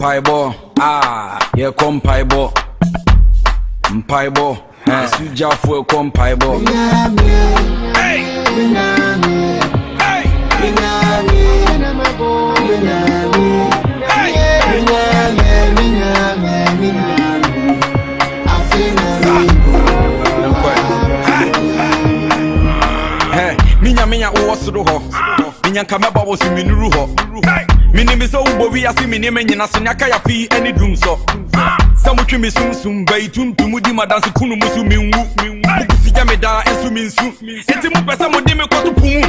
Mpaibo, yeah, compaibo. Mpaibo, suja for compaibo. Hey! Minya uwasuru ho. Minya kameba wo siminuru ho. Minimi so ubowi asi minime nyina so nyaka ya fi any drum so. Samutwi misumsum bai tuntum di madanse kunu musu minwu. Bukusi jameda ensu minsu. Enti mu pesa mo di me kwato pumu.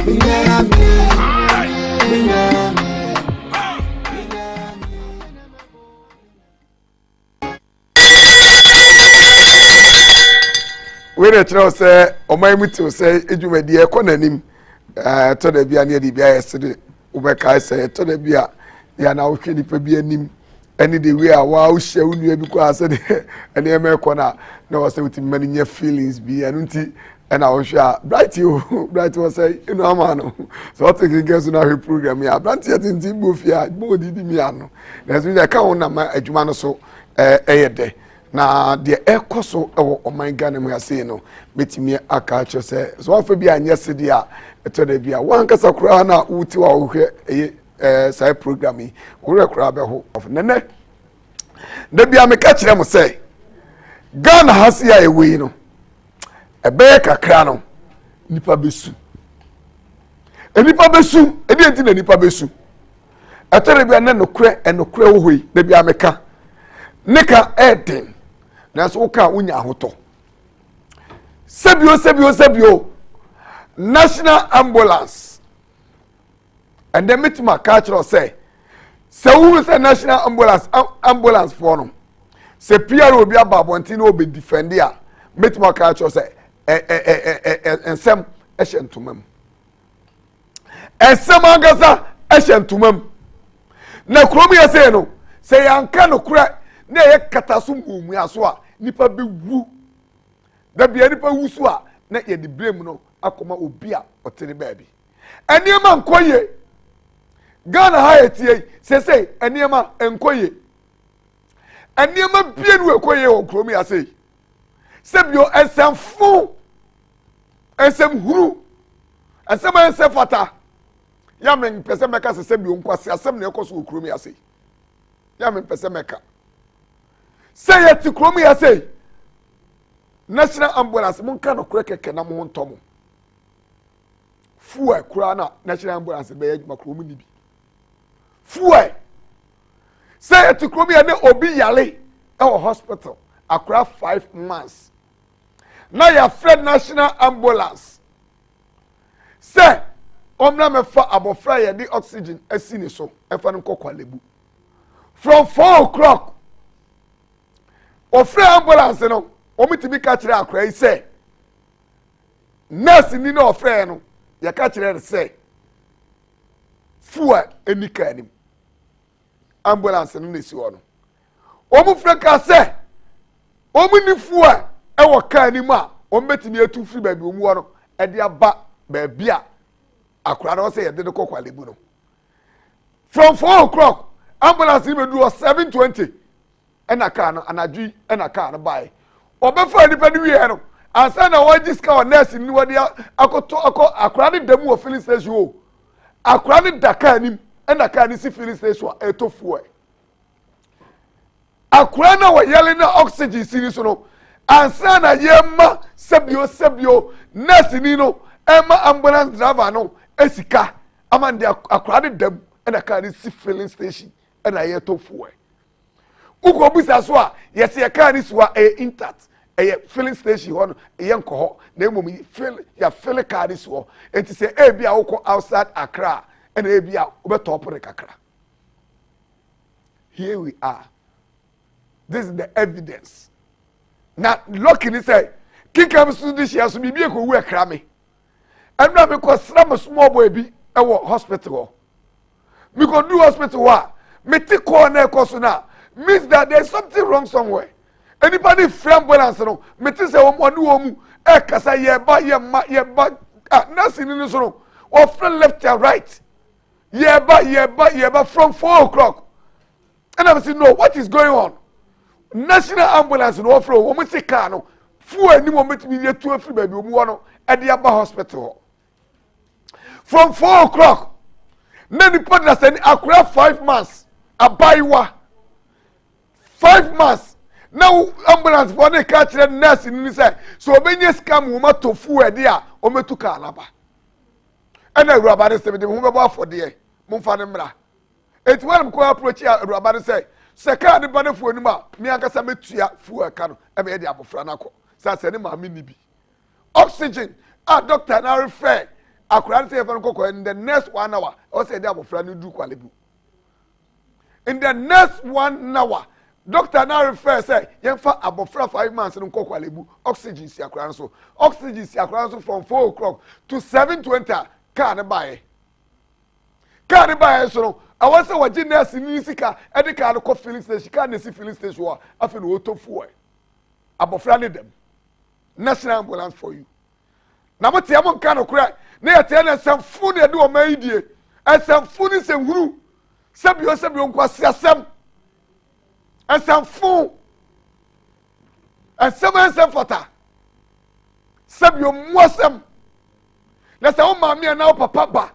We dey try say omai muti say edwumadi e konanim to da bia ne di bia yesede ubeka say to da bia ya na wohwe nipa bia nim any the way a wa uhye unua bi kwa say ene e me kona na wo say uti mani nya feelings bi anu nti na wohwe a bright you bright was say inu ama no so what take guess na we program ya bright yet nti bofia bo di mi ano na so ya ka wona ma adwuma no so eyede na de ekoso ewo oman Ghana mu ase no betimi aka cho se so afa bi anya sede a eto da bia wan kasa kura na wuti wa wohwe sai program yi wo kura be ho of nene da bia me ka kire mo se Ghana hase ya ewe no ebe kakra no nipa besu edi enti na nipa besu eto da bia na enokre wo hoi da bia me ka nika eden na so ka unya ahoto sebio national ambulance and the mitima culture say who say national ambulance for no say PR obi ababonti na obi defend ya mitima culture say ensem ehyentumam ensem angasa ehyentumam na kromi ya say no say yanka no kura na ye kataso mumu aso a nipa be wu da bia nipa wu so a na ye de blame no akoma obi a otere baabi eniema nkoye Ghana ha etie sese eniema enkoye eniema bie nu ekoye o kromi ase sebio esemfu esem huru esem esefata ya men pese meka sebio nkwase asem na ekoso o kromi ase ya men pese meka say yet kromi ya say national ambulance mun kan okure keke na mun ntomo fuwe kura na national ambulance be yaduma kromi ni bi fuwe say yet kromi ya ne obi yale e hospital akura 5 months na ya friend national ambulance say omna me fa abofra ya di oxygen asini so e fa nkokwa lebu from 4 o'clock ofre ambulance no omitimi ka kire akra yi se nurse ni no ofre no ya ka kire se fuwa enika anim ambulance no nesi wo no omufre ka se omuni fuwa e wo ka anim a ometimi atu firi ba bi omu wo no e de aba ba bia akra no se ye de kokwalebu no from 4 o'clock ambulance ni be do 7:20 ena car no anadwi ena car no bai obefa nipa ni wie no ansa na wajiska o nurse ni wodi akoto akora ni damu o filling station o akora ni daka nim ena car ni si filling station etofu e akora na wo yele na oxygen sini so no ansa na yema sebio nurse ni no ema ambulance driver no esika amande akora ni damu ena car ni si filling station ena yetofu e uko bisa so a yesi ya car ni so a intact filling station ho no nko ho na emom fill car ni so enti se bia woko outside Accra and bia obetop kakra. Here we are. This is the evidence. Now lucky ni say kikam so this year so bibie ko wu akra me enra me ko sram small boy bi e wo hospital me ko do hospital wa me ti ko na e ko so na means that there's something wrong somewhere. Anybody free ambulance no, me ti say omu e kasa ye ba nothing in so no. Or from left and right. Ye ba from 4 o'clock. And I said, no, what is going on? National ambulance no offer woman say car no full any moment me dey 2 free baby omu no at the Aba hospital from 4 o'clock na the partner say akura 5 months abaiwa 5 months now ambulance for the catch the nurse ni say so obenye scam woman to full e dia o metu car laba and na Awuraba dey say me ho beba for there mo fa ne mra it when ko approach Awuraba dey say seka ne ba ne fu anim a me ankasa metua fu aka no e be de abofra na ko sa se ne ma me ni bi oxygen doctor na refer akura say fa no in the next 1 hour o say de abofra no du kwalebu in the next 1 hour doctor na refer say yen fa abofra 5 months no kwalebu oxygen si akura so oxygen si akura so from 4 o'clock to 7:20 car ne bae so I was a wajiness in Nisika, and the car of filling station, can't see filling station, after the auto for abofrani them. National ambulance for you. Now, what's the amount kind of cry? Near 10 and some food they do a media, and some food is a woo. Some quasiasam, and some food, and some fata. Some you mwasam. That's how mammy and now papa.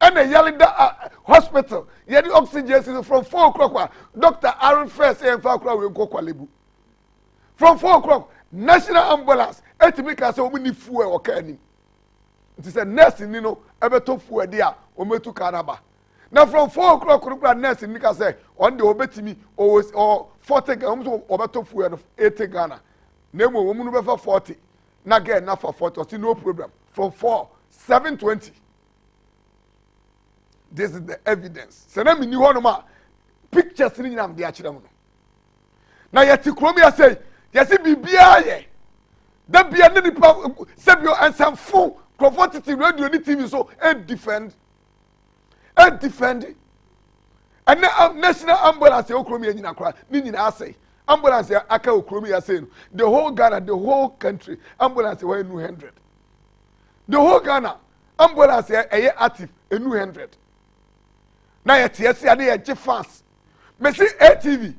And they yelling that hospital. Yeah, the oxygen from 4 o'clock. Dr. Aaron first and 5 o'clock will go kwalebu. From 4 o'clock, national ambulance. Etimika say we need fuel or canning. It is a nurse in ever to fuel there or me to Canaba. Now from 4 o'clock, nurse in Nika say on the obetimi or 40 grams or to fuel of 80 Ghana. Name a woman over 40. Not get enough for 40, no problem. From 7:20. This is the evidence. So now me ni hono ma pictures ni nyam de akire mo. Na yeti kromia say, yesi bibia ye. Da bia ne nipa sebio ansamfo profitity radio ni TV so and defend. And national ambulance o kromia nyina kra ni nyina asay. Ambulance aka o kromia say the whole Ghana, the whole country ambulance we 100. The whole Ghana ambulance active 100. Now you see, I need fast. Me see ATV.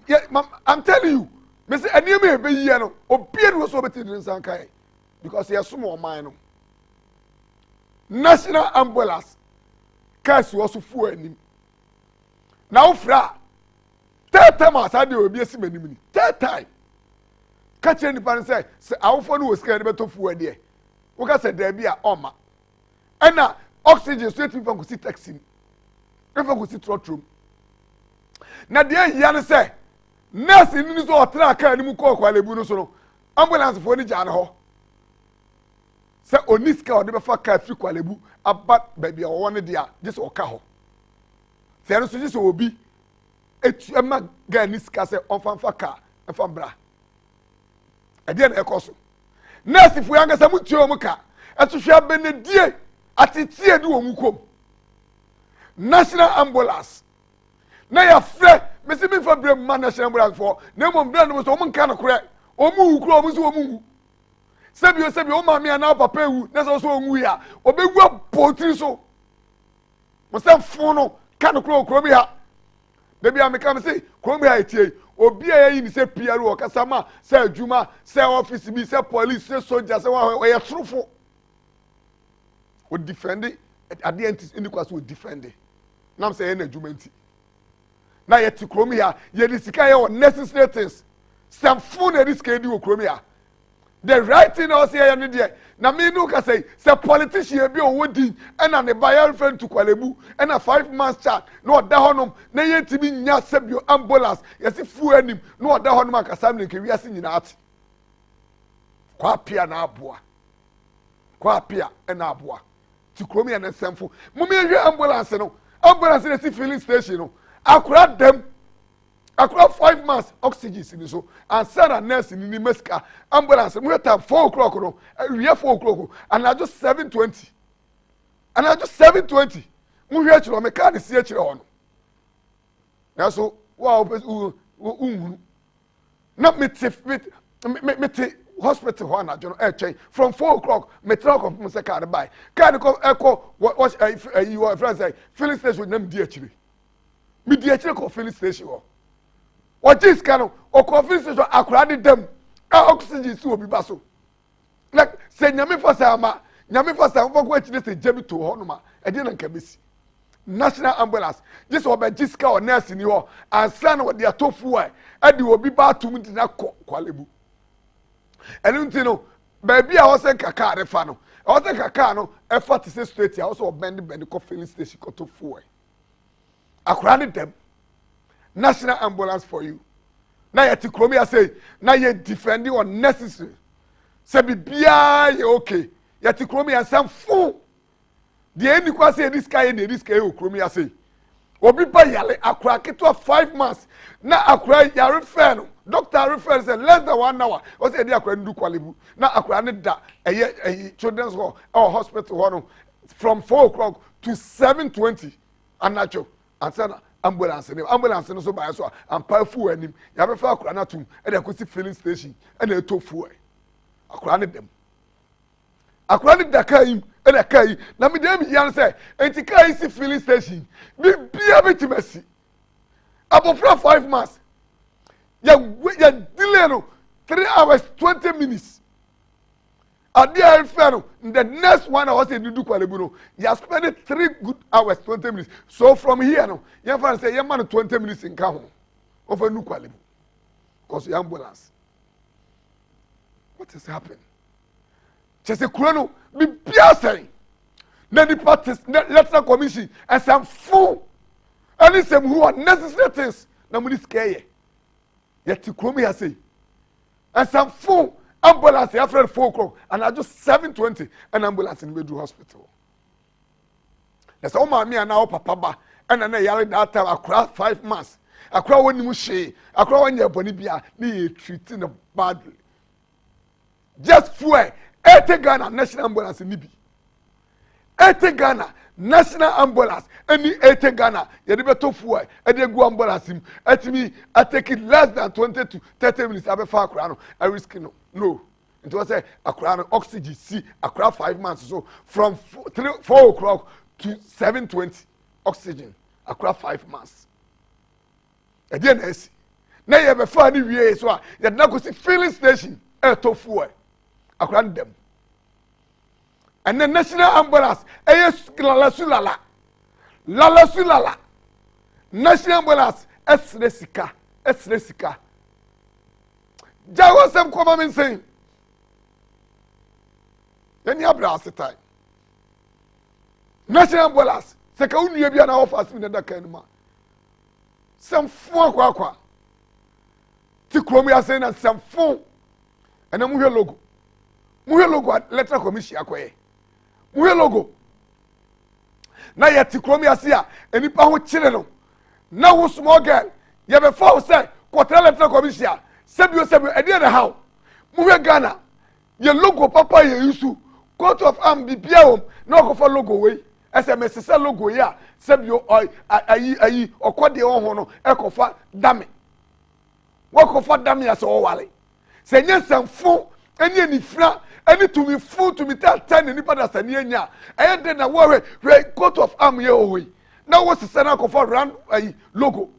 Yeah, I'm telling you. Me see, any me be here no. Obiara was over to Sankai because he has some more mine. National ambulance. Cars was full him. Now fra. Third time I said you be a many. Third time. Catch any pan say our phone was scared about to full there. We can say there be a oma. And now oxygen straight from go see taxi. If I could see trot room. Now, dear Yan say, nurse in this or track and you call Qualebuno, ambulance for the Jano. Say, Oniska or never fuck a few Qualebu, a bat baby or 1 day, this or cow. There is this will be a Ganiska say on Fanfaka and Fambra. I didn't echo. Nurse, if we are some Muka, and to share been a dear at its ear do Mukom. National ambulance. Now your friend, me see me for bring national ambulance for. No one brand was woman kind of correct. Omu ukro omu so omu. Sebi o mami ana papa wu. Na so omu ya. Obegwa potri so. Mo say fono kind of kro bi ha. Debi am come say kro bi ha etie. Obi a yi ni say PRO o kasama, say adwuma, say office bi, say police, say soldier, say we ya trufo. We defend it. At the end in the class we defend it. Now I'm saying adwuma. Now you to chrome here, you discard your necessary things. Some phone and this can do chrome here. The right thing also here and there. Now me no can say politician be on wedding and an a buyer friend to Kwalebu and a 5 months chat. No da honum, na yet to be nya sebio ambulance. Yes if fu enim, no da honum ka sam nke wiase nyina ati. Kwa pia na aboa. Kwa pia na aboa. To chrome here na semfo. Mummy ambulance no. Ambulance na filling station no. Akura them. Akura 5 months oxygen in so and send a nurse in the meska ambulance. We have 4 o'clock no. We have 4 o'clock and I just 7:20. And I just 7:20. We hear you me can see you on. Now so wow not me hospital one at from 4 o'clock me truck of Mr. Car buy. Can go echo what you are friends say filling station with them DHB. me di akire ko filling station ho o jiska no o ko filling station akura de dem oxygen si obi ba so like say nyame for say ama nyame for say for ko akire say jebi to ho no ma e de na nka besi national ambulance this oba jiska o nurse ni ho ansa na de atofu e de obi ba tum di na kwalebu enu ntino baby a wose kaka refa no wose kaka no e fa te say straight a wose bend ko filling station ko to fu akura ne dem national ambulance for you na yet kromi ya say na ye defend unnecessary say bibia ye okay yet kromi ya sam fu the any kwa say this guy o kromi ya say obi ba yale akura keto 5 months na akura ya refer no doctor refer say less than 1 hour o say dey akura ndu kwalebu na akura ne da children's hall or hospital hall no from 4 o'clock to 7:20 anacho ansana ambulance no so by so and powerful anim ya be fa akura na tum e dey ko si filling station e na etofu akura ne dem akura ne da kai e na kai na me dem yan say enti kai si filling station bi bia betimasi abofra 5 months ya delay no 3 hours 20 minutes adia fero the next 1 hour say dudu kwalebu no you spend 3 good hours 20 minutes so from here no you find say you man 20 minutes in ka ho over nu kwalebu cause your ambulance what has happened chese kuro no bi bia say na the parties electoral commission and some full and some who are necessary things na mu scare yet kuro me say and some full ambulance after 4 o'clock and I just 7:20 an ambulance in Bedru hospital. That's all my me and now papa ba and then yale that time across 5 months. Across when you she across when you bonibia ni treating badly. Just fuel 80 Ghana national ambulance in Nibi. 80 Ghana national ambulance any 80 Ghana you dey better fuel e dey go ambulance him at me I take it less than 20 to 30 minutes I be far akura no I risk no it was say akura no oxygen see akura 5 months so from 4 o'clock to 7:20 oxygen akura 5 months e dey na esi na ye be fa ni wie so a ye na go see filling station e to fuel akura dem. And the national ambulance, lala national ambulance, esresika. Jago sem koma min saying. Then you have time. National ambulance, se ka unu yebi na office mi na da kan ma. Sem fun akwa. Ti kromi ya say na sem fun. Ena mu hwe logo. Mu hwe logo electoral commission akoye. Muye logo na yeti kromi asia enipa ho kire no na wo small girl ye be for say quarter electoral commission sebio e dey the how muye Ghana ye logo papa ye yusu coat of arm bibia hom na ko for logo we SMS se logo ya sebio ayi okode ho no e ko fa dame wo ko fa dame ya se o wale se nyesamfo eni nifra any to me full to me tell 10 nipa da sani enya e dey na wo we coat of arm ye owe na wo se na ko for round logo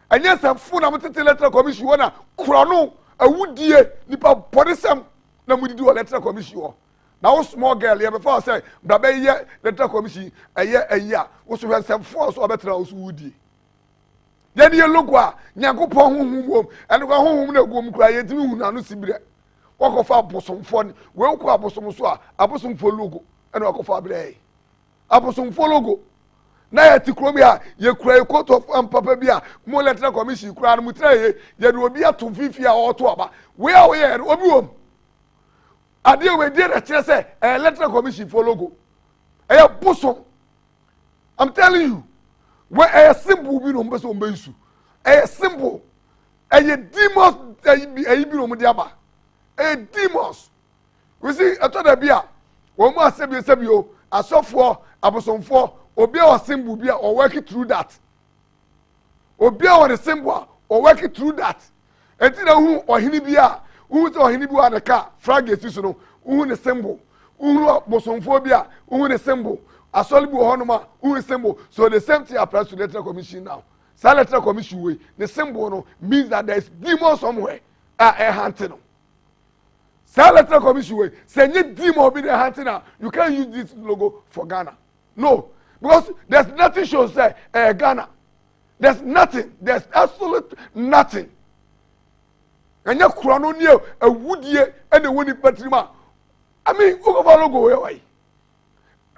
enya sam full na mtete electoral commission wona krono awudie nipa bodisam na mudidi wo electoral commission wo na wo small girl ye before say baba ye electoral commission eye wo so sam full so obetra wo so wudie ye ne logo a nyankopon honhum ene ko honhum na gum kra ye timi hu na no sibire wakofa abosomfo ni we ukọ abosomso a abosomfo logo ena wakofa abre abosomfo logo na ya tikromi a ye kura coat of papa bia mo electoral commission kura no mutra ye de obi ato fifi a oto aba we a we obi wom ade we dey na kire say electoral commission for logo e bosom I'm telling you we a symbol bi no mbe so mbe isu e symbol e demons e bi no mo de aba demons. We see a toda bia. One more sebio asofo abosomfo obi a symbol bia or working through that. Obi a the symbol or working through that. Enti na hu ohini bia, hu se ohini bia na ka flag esi no, hu the symbol. Hu abosomfo bia, hu the symbol. Asolibu honoma, hu the symbol. So the same thing applies to the electoral commission now. electoral commission way the symbol no means that there is demon somewhere hunting no electoral commission way say nye demon be the hunting now you can't use this logo for Ghana no because there's nothing shows say Ghana there's nothing there's absolute nothing and your chrono near a woodie and the winning patrima I mean logo away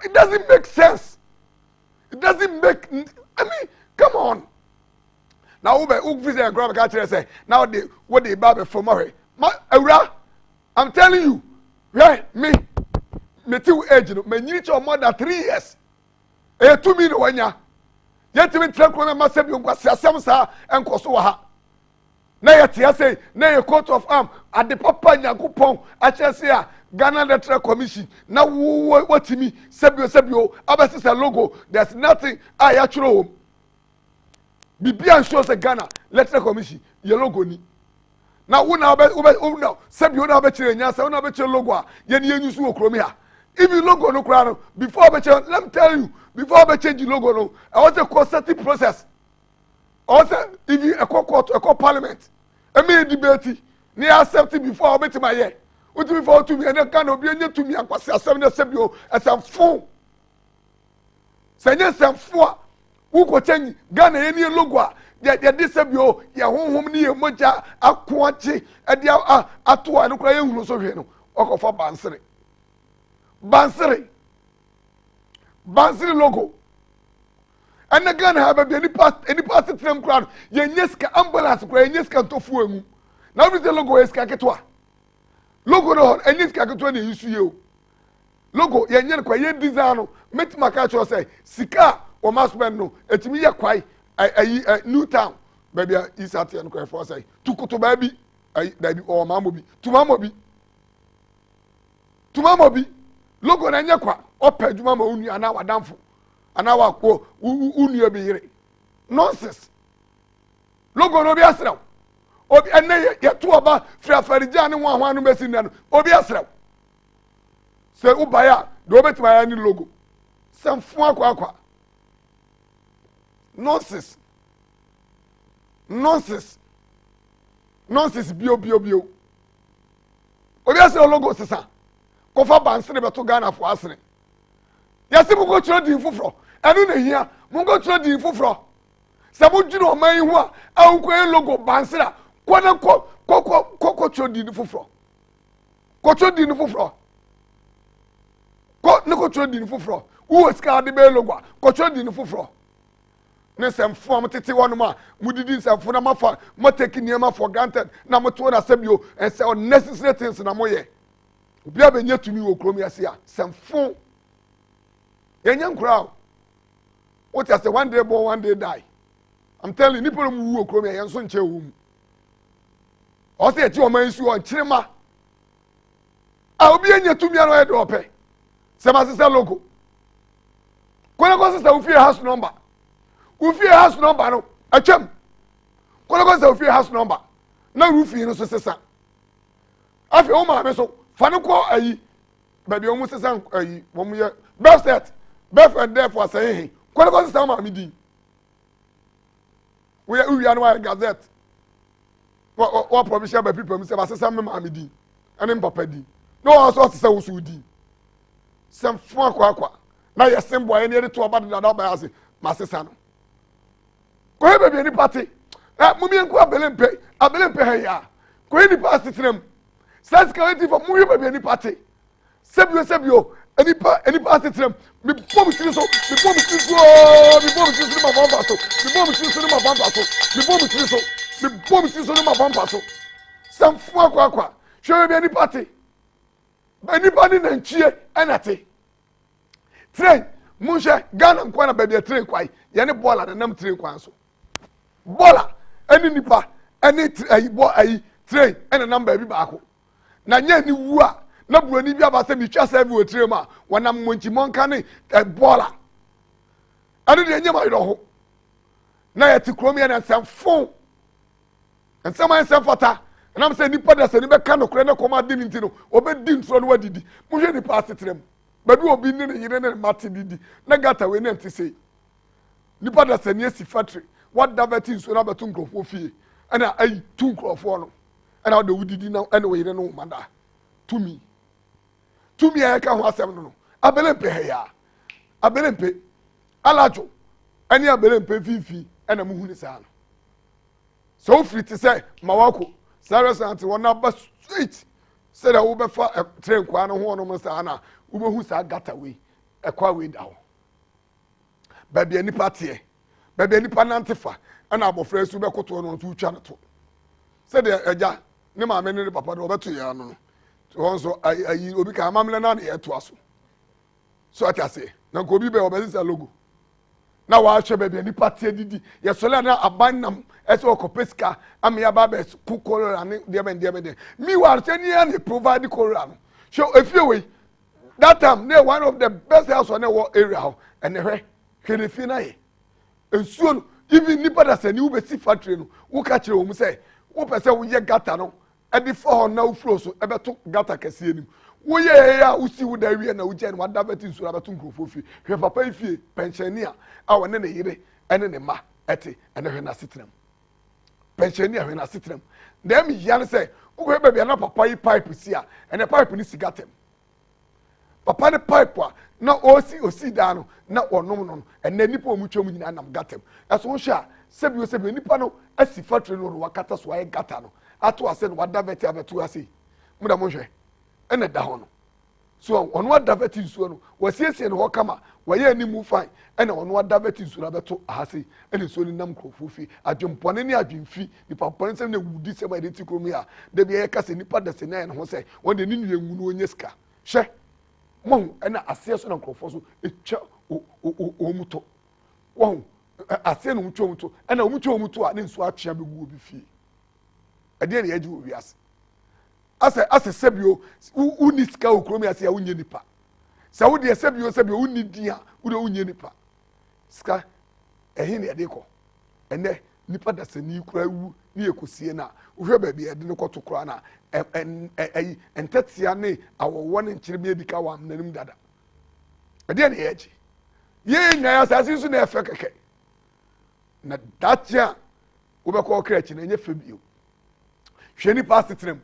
it doesn't make sense it doesn't make I mean come on now who visit and grab a catcher say now they what they barber for Murray I'm telling you right me two age no me need your more than 3 years 2 minutes one ya yet me track on my sebi on kwasi asem sa enko so ha na yet ya say na your coat of arm at the papa Nyankopon a chese a Ghana Electoral Commission na what me sebi abesi say logo there's nothing I actually Bibian shows a Ghana Electoral Commission your logo ni now una now sebi una be chire nya say una be chire logo a ye ni enyu su okromi ha even logo no kra no before be change let me tell you before be change the logo no I want a consultative process also if you a court a parliament I mean debate ni accept before be to my year what before to me and can obi anya to me akwase asem na sebio asafo senya samfo wo ko change Ghana ye ni logo a ya disabio ya honhom ni ye moja akoache e dia ato a no kra ye hunu so hwe no okofa bansere logo and the Ghana have any past tram crowd ye nyeska ambulance kra ye nyeska tofu emu na we the logo eska ketwa logo no enyeska ketwa na yisu ye o logo ye nye kwa ye design no metima ka cho say sika o masmen no etimi ye kwai New Town baby is at the end for say tukuto baby baby or mamobi tumamobi logo na nyakwa opa djuma ma unu ana wadamfo ana wako unu ebiyire nonsense logo no bi asraw obi enne ye to oba frafarija ne ho anu mesi no obi asraw se ubaya do obetima ya ni logo samfo akwa nonsense bio obi asraw logo sesa kofa bansere beto Ghana fo asere yase mo go chiro din foforo enu na hia mo go chiro din foforo se mo dwino man hu a anko e logo bansere ko na ko chiro din foforo ko chiro din foforo ko ne ko chiro din foforo wo ska de be logo ko chiro din foforo ne semfo am tete wono ma mudidi semfo na mafa mo take niema for granted na mo to na sebio and say unnecessary things na mo ye obi abenya tumi wo krom yase a semfo yenya nkura what you say one day born one day die I'm telling you people mu wo krom ya yenso nche wo mu o se echi o man su o nchirema a obi enya tumi ano e de ope se ma se logo kona ko se ufie house number no achem kona ko se ufie house number na rufi no so sesa afi o ma me so fanu ko ayi baby o mu sesa ayi mo mu ye best set best and therefore say kona ko se ma mi di we anu gazette what provision by people say sesa me ma mi di ene papa di no also sesa wo su di sem fo akwa na ye sembo ayi ne to oba da ba ase ma sesa no ko he baby ni party mu mi enku abelempe he ya ko ni party trem says quality for mu baby ni party sebio any party trem me before me tiri so ma bamba so sem fo akwa hwe baby ni party anybody na nchie enate train munche Ghana nkwa na baby train kwai ye ne bola na nam train kwan so bola any nipa any train ena number bi baako na nya ni wu a na buroni bi abase mi twa serve we train ma wanam monchi monka ne bola anu de nya ma yoro ho na ye ti krom ye na samfo ensama fata na am say nipa da se ni be ka no kure na koma di nti no obedi ntro no wadidi mu hwe ni pass trem baby obi ni ne yire ne mate didi na gata we na nti sei nipa da se ni esi factory what daveti nsuo na betu nkrofo fie ana ayi tu nkrofo no ana wo de wudidi na ana wo yire no manda tumi ya ka ho asem no abelempe ya abelempe alajo ani abelempe fifi ana muhu ni saa no so free to say mawako sarasant wona ba straight say da wo be fa train kwa no ho no mo saa na wo be hu saa gata we ekwa we da ho baby ani patie baby ani panantefa ana abofra su be koto no tu twa no to say de eja ne ma me ne papa de obeto ya no to so ayi obi ka amamle na na ye to aso so atase na ko obi be obesi sa logo na wa hwe baby ani patie didi ye so le na abannam ese okopeska am ya ba be ku kolora ne de be mi wa se ni an provide kolora no so efie we that time they one of the best house on the area and the hwe na ye ensuo no even nipa da se ni wo be si factory no wo ka kire wo mu se wo pese wo ye gata no e di for na wo flow so e be to gata kase enim wo ye ya wo si wo da wie na wo je no da beti nsuo abeto nkrofo fi hwe papa ifie pensioner a wone ne yire ene ne ma ete ene hwe na sitram pensioner hwe na sitram dem yan say wo hwe bebia na papa yi pipe si a ene pipe ni sigatem papa ne pipe a na osi da no na onom no ene nipa omutwam nyina nam gatem eso wo hwe a sebi nipa no asi factory no wakata so aye gata no ato ase no wada beti abeto ase muda mo hwe ene da ho no so ono wada beti nsuo no wasiesie no kama waye animu fine ene ono wada beti nsuo abeto ahase ene nsuo ni nam krofofi adwempone ne adwemfi nipa pone sem na wudi sem ade ti kromi a de bia ye kase nipa da se na ene ho se wonde ni nwie nwu no onye ska hwe mo ena ase so na krofo so etwa o muto wo ase no muto ena muto a ne nsuo atwea begu obi fie ade ne yaji obi ase ase sebio uni ska okromi ase ya unye nipa sa wo de sebio uni dia wo de unye nipa ska ehin ne de ko ene nipa da se ni kura wu ni ekosie na wo hwe ba bia de ne koto kura na entetia ne awowo ne nkyere bi edika wa nanim dada ade ne yaji ye nya ya sa sinsu na efe keke na datia wo be ko kra chi na enye febio hweni pasitram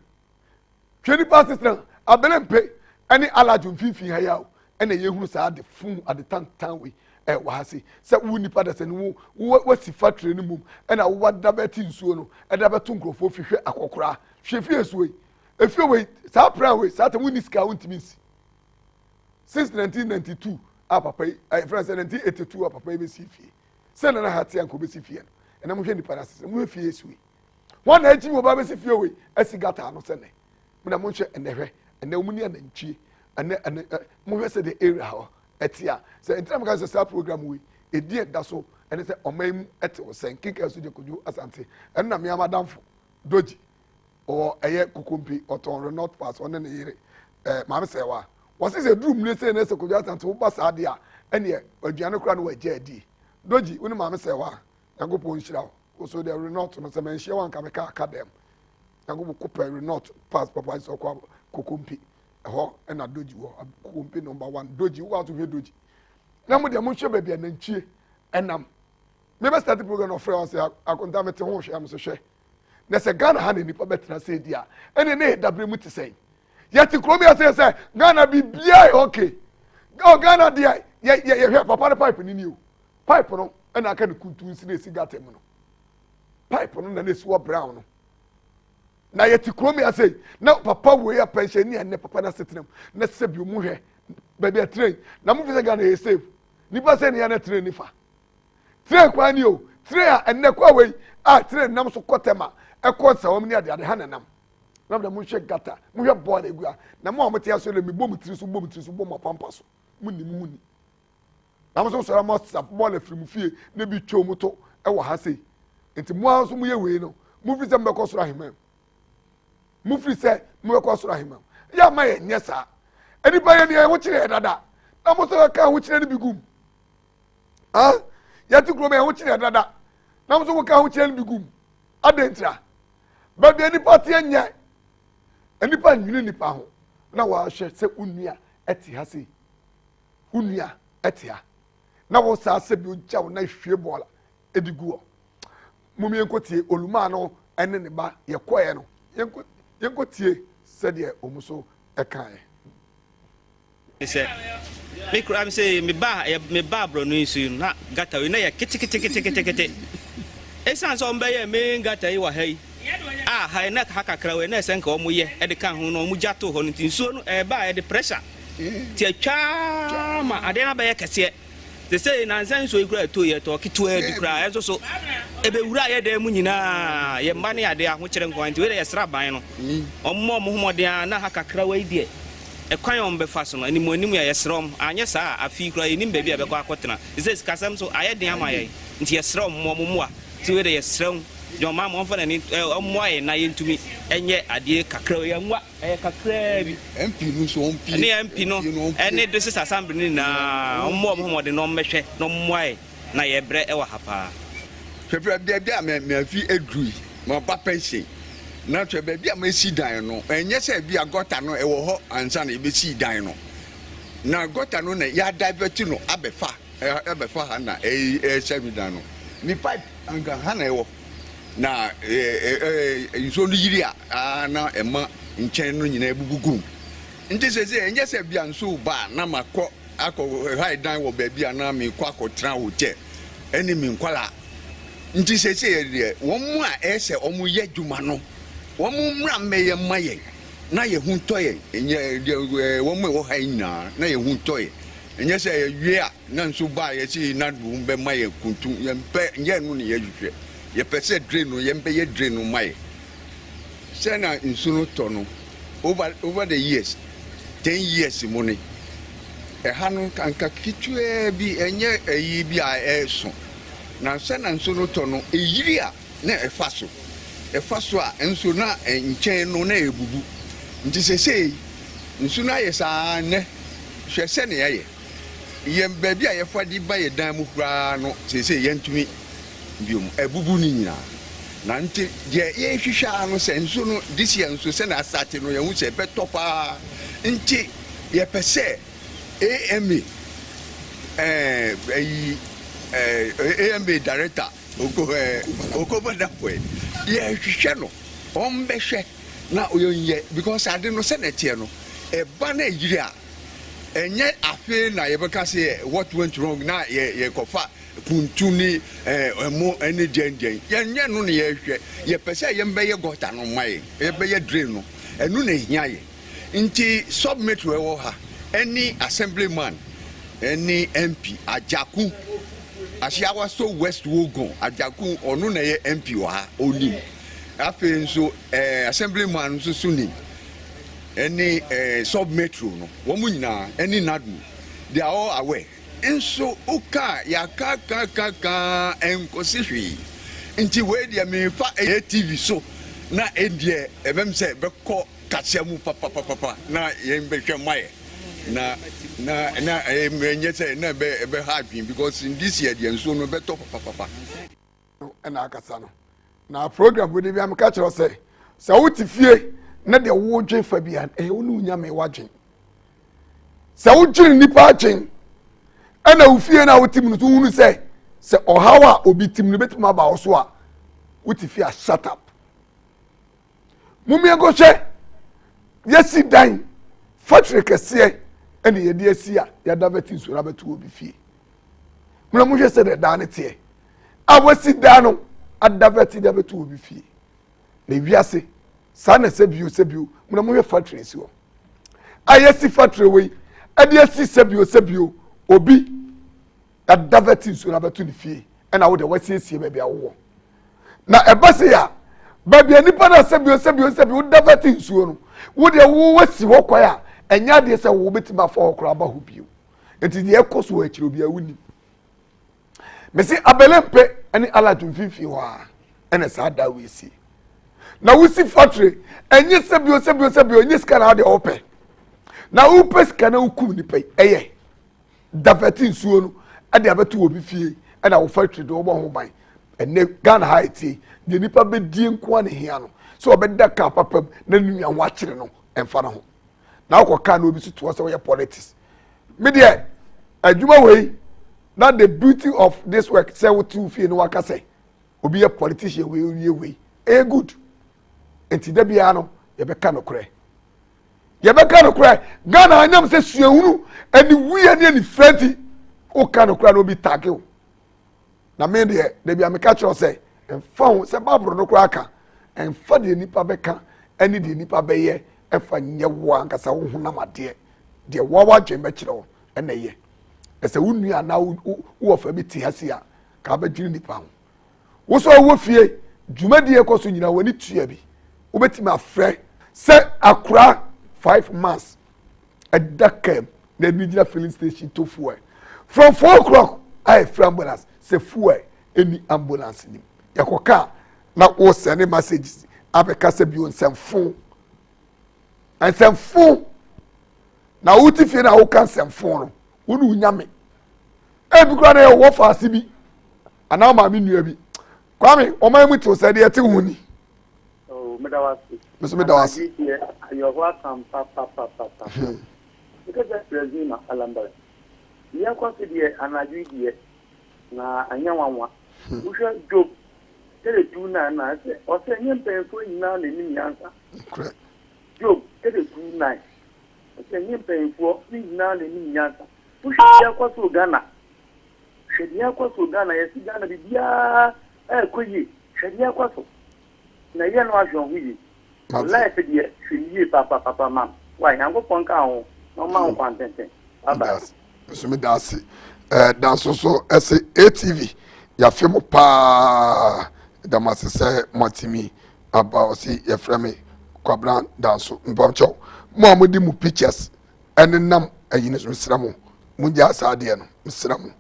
abelempe ani alajo mfifi ha yawo ene yehunu sa ade fun ade tantan we wahase se wo nipa da se ne wo wasi factory ne mum ena wo wada beti nsuo no eda beto nkrofo fihwe akokora hwefie suoi efie we sa pra we sa ta woni ska wontimi si since 1992 papa friends 1982 papa be si fie se na hate anko be si fie no ena mo hwe nipa da se mo fie suoi won na eji wo ba be si fie we asigata no se ne muna mo hwe enehwe ene omuni anantwie ene mo hwe se the area ho etia se entram ka se program we edi da so ene se omam ete wo sen kika so de koju asante ene na me amadamfo doji o eye kokompi oton not pass one ne yire maame se wa wo se drum ne se koju asante wo ba sa de a ene aduane kura no wa je adi doji woni maame se wa yagopo nhira wo so de not no se menhia wan ka me ka academy yagopo kopere not pass papa so kwa kokompi ho ena doji wo kokompi number 1 doji wo ato hwe doji na mo de mo hwe bebia na nchie enam me be start program of friends akonta mete ho hwe am so hwe na se Ghana ha na nipa betra se dia ene ne dabre mu te sei yeti kromi ase se Ghana bibia okay o Ghana dia ye hwe papa ne pipe ni o pipe no ena aka ne kuntu nsi na sigata mu no pipe no na ne si wo brown no na yeti kromi ase na papa we ya pensioni ne papa na setenam na se bi mu hwe baby a train na mu fise Ghana e save nipa se ne ya na train nifa train kwa ni o train a enne kwa we train nam so kotema e ko sawom ni ade ha nanam na mu hwe gata mu hwe ball egua na mu amete aso le mi bom tiri so bom pampa so mu ni na mu so ma sa ball e firi mu fie na bi twa mu to e wo ha sei enti mu aso mu ye we no mu fise mbekọ so ahimam mu firi se mu bekọ so ahimam ya ma ye nyesa eni ba ye ni ho kire dada na mo so ka ho kire ni bigum ya ti kuro me ho kire dada na mo so ka ho kire ni bigum adentra ba bi eni party anya eni pa nwini nipa ho na wa hwe se unua eti ha se unua eti ha na wo sa se bi o jaw na hwe bola edigu mumi enkotie oluma no ene ne ba ye koye no yenkotie sɛdeɛ ɔmo so ɛkae sɛ me kura me sɛ me ba bro no nsu na gata we na yɛ kete esan so mbɛyɛ me gata yi wa ha yi ha na ha kakra we na sɛ nka ɔmo yɛ ɛde ka ho no ɔmo gyato hɔ no nsuo no ɛba ɛde pressure ti atwa ma ade na bɛyɛ kɛseɛ te sɛ na nsan so ikura to yɛ to ketewa di kura ɛso so ebewura yɛ da mu nyinaa yɛ mba ne ade a ho kyerɛ nkwan nti we yɛ sra ban no ɔmo homɔden na ha kakra we die ekwan on be fa so no animu ya yesrom anye saa afi kura enim baabi a bekɔ akɔtena sɛ sikasɛm so ayɛ den ama yɛ nti yesrom mo a ti we de yesrom jo ma mo fa na ni mo ayɛ na yentumi enye ade kakra yɛ nwa kakra bi MP no so MP ne MP no ene de sisa assembly ni na mo de no mmehwɛ no mo ayɛ na yɛ brɛ ɛwɔ ha pa hwehwɛ bia me afi edui ma ba pension na twa baabi a masi dan no enye sɛ bia gota no ɛwɔ hɔ ansa na ebesi dan no na gota no na ya divert no abefa ha na sɛbi dan no ni pipe anga ha na ɛwɔ na nso no yiri a na ɛma nkyɛn no nyina ebugugu nti sɛ enye sɛ bia nso ba na makɔ akɔ ha dan wɔ baabi a na me kɔ akɔtra hotel ɛne me nkwala nti sɛ yɛ wɔn mu a ɛsɛ ɔmo yɛ dwuma no wɔn mmra mmɛyɛ mma yɛn na yɛ hu ntɔ yɛn ɛnyɛ wɔn mu wɔ ha nyinaa na yɛ hu ntɔ yɛn ɛnyɛ sɛ yɛwie a na nso ba yɛ si na do bɛ ma yɛ kuntum yɛn pɛ nyɛ no ne yɛ hwehwɛ yɛ pɛ sɛ drain no yɛn bɛ yɛ drain no ma yɛ sɛ na nsu no tɔ no over the years 10 years mu ne ɛha no kanka ketewa bi ɛnyɛ ɛyi bi a ɛso na sɛ na nsu no tɔ no ɛyiri a na ɛfa so a enso na nkyɛn no na ebubu nti sesei nso na yɛ saa ne hwɛ sɛ ne yɛ yɛn baabi a yɛfa di ba yɛ dan mu kura no sesei yɛntumi biom ebubu ni nyina na nti deɛ yɛhwehwɛ no sɛ nso no this year nso sɛ na asate no yɛhu sɛ bɛtɔ paa nti yɛpɛ sɛ AMA AMA director okobadapoe yɛhwehwɛ no ɔmbɛhwɛ na oyɛ because ade no sɛ nɛteɛ no ɛba na yiri a ɛnyɛ afe na yɛbɛka sɛ what went wrong na yɛkɔfa kuntu ni ɛmo ɛne gyɛngyɛn yɛnyɛ no ne yɛhwɛ yɛpɛ sɛ yɛmbɛyɛ gɔta no ma yɛbɛyɛ drain no ɛno na ɛhia yɛ nti submit wɔ ha ɛne assemblyman ɛne MP Ajaku Ashiawa so West Wogon Ajaku onu na ye MP wa ha onim afi nso assemblyman nso suni any sub metro no wo mu nyina any nadu they are all aware nso uka ya ka enkosihwi nti we dia me fa TV so na endie ebem se bekọ kachiamu papa na ye mbehwe maye na enye say na be hard because in this year the nso no beto papa na akasa no na program we dey am ka kire say wuti fie na de wo dwen fa bia wonu nya me wadwen sɛ wodwen nipa atwen ana wo fie na wotim no so hunu sɛ ohawa obi tim no betima ba wo so a wuti fie a shut up mumie go hwe yesi dan factory kɛseɛ ɛne yɛde asi a yɛda bɛti nsura bɛto obi fie muna mo hwɛ sɛ de da ne teɛ a wasi da no ada bɛti da bɛto obi fie na wiase saa na sebio muna mo hwɛ factory si hɔ a yɛsi factory wei ɛde asi sebio obi ada bɛti nsura bɛto ne fie ɛna wo de wasiesie baabi a wo na ɛba se ya baabi nipa na sebio da bɛti nsuo no wo de wo wasi hɔ kwa ya enya de sɛ wo betima fa okra ba ho bio enti de ekoso wa akiro bia wuni mesi abelempe ani aladun fifi ho a ene sa da we si na wusi factory enye sebio enye scanner de open na upe scanner ukum ni pay eye dafati nsuo no ade abeto obi fie na wo factory de obo ho ban ene Ghana Haiti de nipa be die nko ne hia no so obeda ka papam na nua wa kire no emfa na ho na ko ka no bi so to say politics me there adwuma wei na the beauty of this work say what you feel no waka say obi a politician we good enti da bia no ye beka no kore Ghana anyam se suahunu ani wi ani ani frenti o ka no kore no bi tag o na me de bia me ka kiro say emfa ho se babro no kore aka emfa de nipa beka ani de nipa beye efa nye wo ankasa wo honam ade de wo wa dwen be kire wo ena ye ese wo nua na wo fa bi ti hasia ka ba dwiri nipa ho wo so wo fie dwumadie ko so nyina wani tua bi wo betima afre se akura 5 months a dakam na Nigeria filling station to fuel from 4 o'clock I from ambulance say fuel any ambulance ni yakoka na wo send messages abeka se bi on semfo and semfo na wuti fie na wo kan semfo no wo nu nyame e bi kura na wo fa ase bi ana ma mi nua bi kwame o ma mu to se de ete hu ni oh medawasi medawasi you're welcome papa because that's regime alamba ya consider anajidie na anyanwanwa usha job tele tuna na se o se nyempemfo nyina na ni nyansa correct job tele tuna o se nyempemfo nyina na ni nyansa usha ya kwaso Ghana shedia kwaso Ghana yesi Ghana bibia koyi shedia kwaso na ye no ahwo huyi life die hwiye papa mam wa yango ponka ho no ma ho kwantente baba so me dasi dan so ese ATV ya femo pa da masese motimi aba osi ya frame kwabran dan so mbomcho mo amodi mu pictures enenam ayine so sramo munja asa de no sramo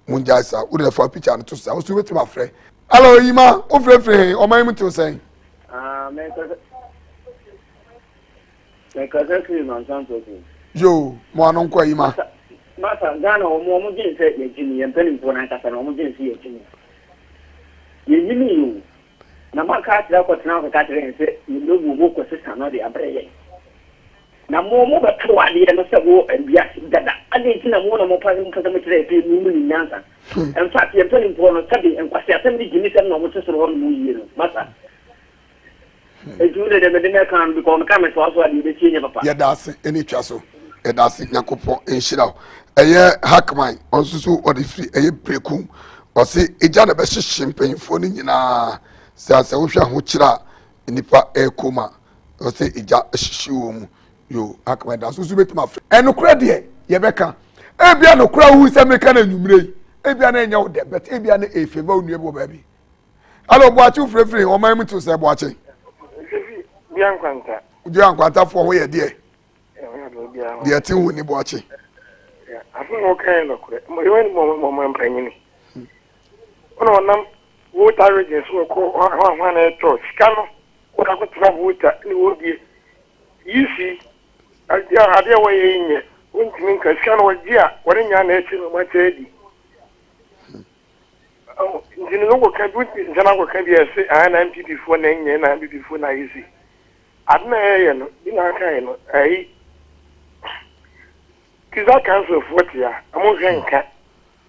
munja asa wo de fa picture no to sa wo so wetu ma frɛ allo yima o frɛ o man mu to say yo mo anon kwa yima masa Ghana mo jin se ye jini ye mpeni mpo na nkasa na mo jin se ye jini ye jini yo na maka tira ko tena ko ka tira se ye lobu ko sisa no de abreye na mo ba to ade na se wo bia dada ade tina mo na mo pa mo kasa mo tira e pe mu ni nyansa en fact ye mpeni mpo no sabi en kwase asem ni jini se no mo tsoro ho mu yi no masa ejule de medina kan bi ko me ka me so aso ade be tie papa ya dase eni twaso edasi nyakopon enhira eye hackman onsusu odi free eye brekum osi eja na be hyehye mpanyfo ni nyina sase wo hwa ho kira nipa ekoma osi eja hyehye wo mu yo hackman da susu betima free enokura de ye beka ebia nokura hu se meka na nwumre ebia na enya wo de bet ebia na efeva onue bo ba bi allo boachi free o man mu to se boachi biankwanta biankwanta fo ho ye de dia ti hu ni boachi afu no kan no kure mo yo ni mo mpanyini ono nam water regions ko ho na to skano ko ka ko tra water ni wodie yisi adia wa yenye untimi ka skano wajia wore nya na echi no matedi njini ngo ka buti njana ngo ka bia se ana MPP fo na nye na MPP fo na yisi adna ye no ina kan no ai kiza council fotia amu renka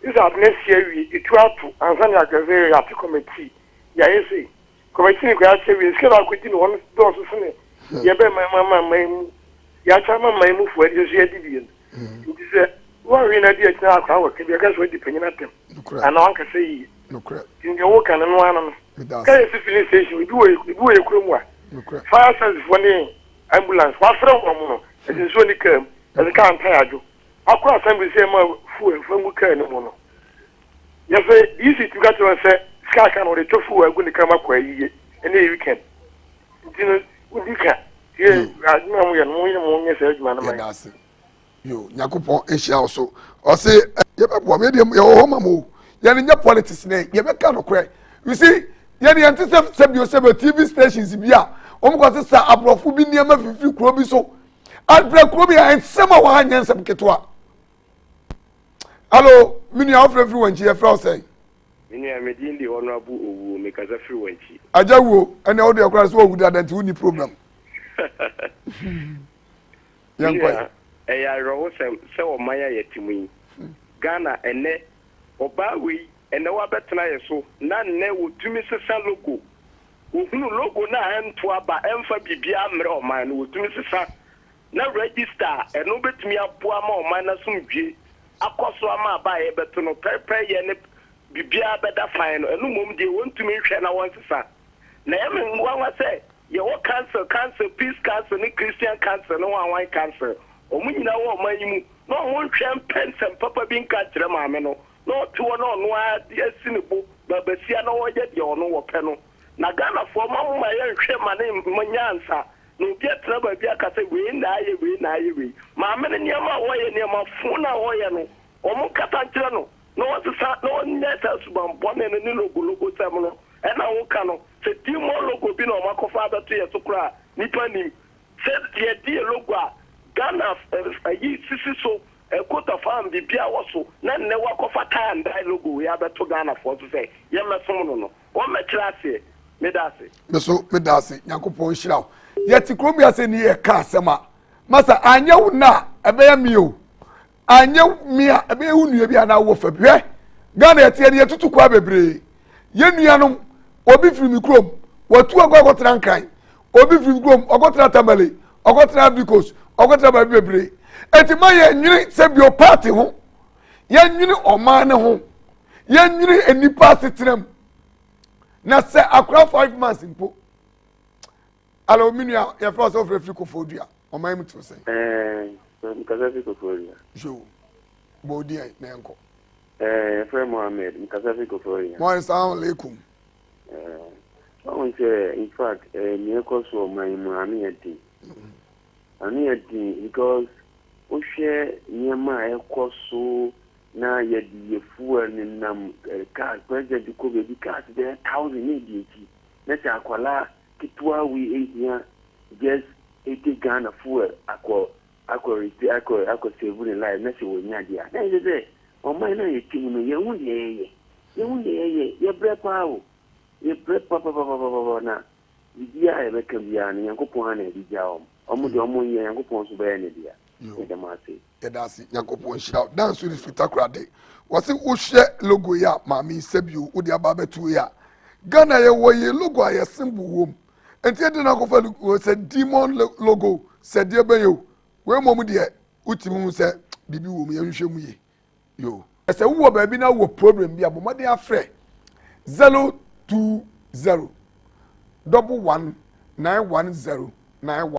isa adnesia wi itu atu ansani agaze ya ti committee ya yesi committee ni kwa chewi skela kwiti no one do so sene ye be mama ya chama mu fo edi so edibien nti se wa wi na di etina akwa wa ke bi ka so di penyina tem ana wanka se yi nge wo kan no ana no ka yesi filling station ibi wo ekromu a fire service for ni ambulance wa fere wo mu no edi so ni kam edi ka anta ajo akwa assembly say ma fuel fangu kan no no ya say isi tu got to say ska kan o de tofu agu ni kama kwa yiye ene weekend ntino udika ye aduma mu ya no mo nya say aduma na ma yo nyakopon ehia oso o say ye be bo me de ye ho mamo ye nya politics ne ye be ka no kure you see ye ne ante se bi o se TV stations bi a o mo ko se abrofo bi niam afifi kuro bi so adbra kuro bi a ensema wa anya nsem ketwa. Hello, mini afre free wanchi e fra say. Mini amedindi honorable owu me kaza free wanchi. Ajawo, ene o de akra so owu that uni problem. Yankwa. Ya ro se o maya yetimu. Ghana ene oba wi ene wa betena ye so na ne wotumi sesa logo ohunu logo na ento aba emfa bibia mre oman no wotumi sesa na register eno betumi aboa ma oman na sumdwe akoso ama aba ye betono pepe ye ne bibia beda fine no eno mom de wontumi hwe na won sesa na ye men wa say ye wo cancer peace cancer ni Christian cancer no wan cancer omunyina wo oman yimu no won hwe pensem papa bi nka kire maame no no to no no asi ne bo babasia na wo je de ono wo pe no na Ghana for ma ye hwe ma ne manyansa no bi atra ba bi aka say we na aye maame ne niam a wo ye niam fu na wo ye no omu kata kire no no wo sa no nyeta suban bone ne logo sam no e na wo ka no se ti mo logo bi na o makofa abeto ye sokra nipa nim se ye di logo a Ghana yi sisi so ekota farm bibia woso na ne wakofa tan dai logo ya beto Ghana for to say ye mesom no o metrase medase medase yakopon hiraw ye ti krom ya se ni ye ka asema masa anya wu na ebe ya mi o anya mi a ebe hu nua bia na wo fa hwe Ghana ye tie ne tutu kwa bebre ye nuanom obi firi mi krom watu agogotran kan obi firi krom ogotra tamale ogotra bikos ogotra ba bebre eti ma ye nwiri se bio party ho ye nwiri oman ne ho ye nwiri enipa setrem na se akra 5 months mpo alo minua ye first of free kofodua oman mu to se mkaza fi koforia jo bodi ai na enko Frère Mohamed mkaza fi koforia wa assalamu alaikum on say in fact me ko so oman mu ani edi because o share nyema ekoso na yedi yefu ni nam ka president ko be ka de 1000 ni di na ta akwala kitwa we ehia just 80 Ghana fuel akọ save in life na se wonya dia na ye o mai na yetimi no ye hu ye ye brepa o ye brepa na dia e be kabia ni yankopon na di ja omo de omo ye yankopon so be ne dia e de ma se e da si yankopon hira dance with spectacular day wasi wo hye logo ya mami sabio wo de aba betu ya Ghana ye wo ye logo ya symbol wom enti de na ko fa se demon logo se de be yo we mom de utimi se bibi wom ye nhwe mu ye yo ese wo ba bi na wo problem bi aboma de afre 020 11 910 91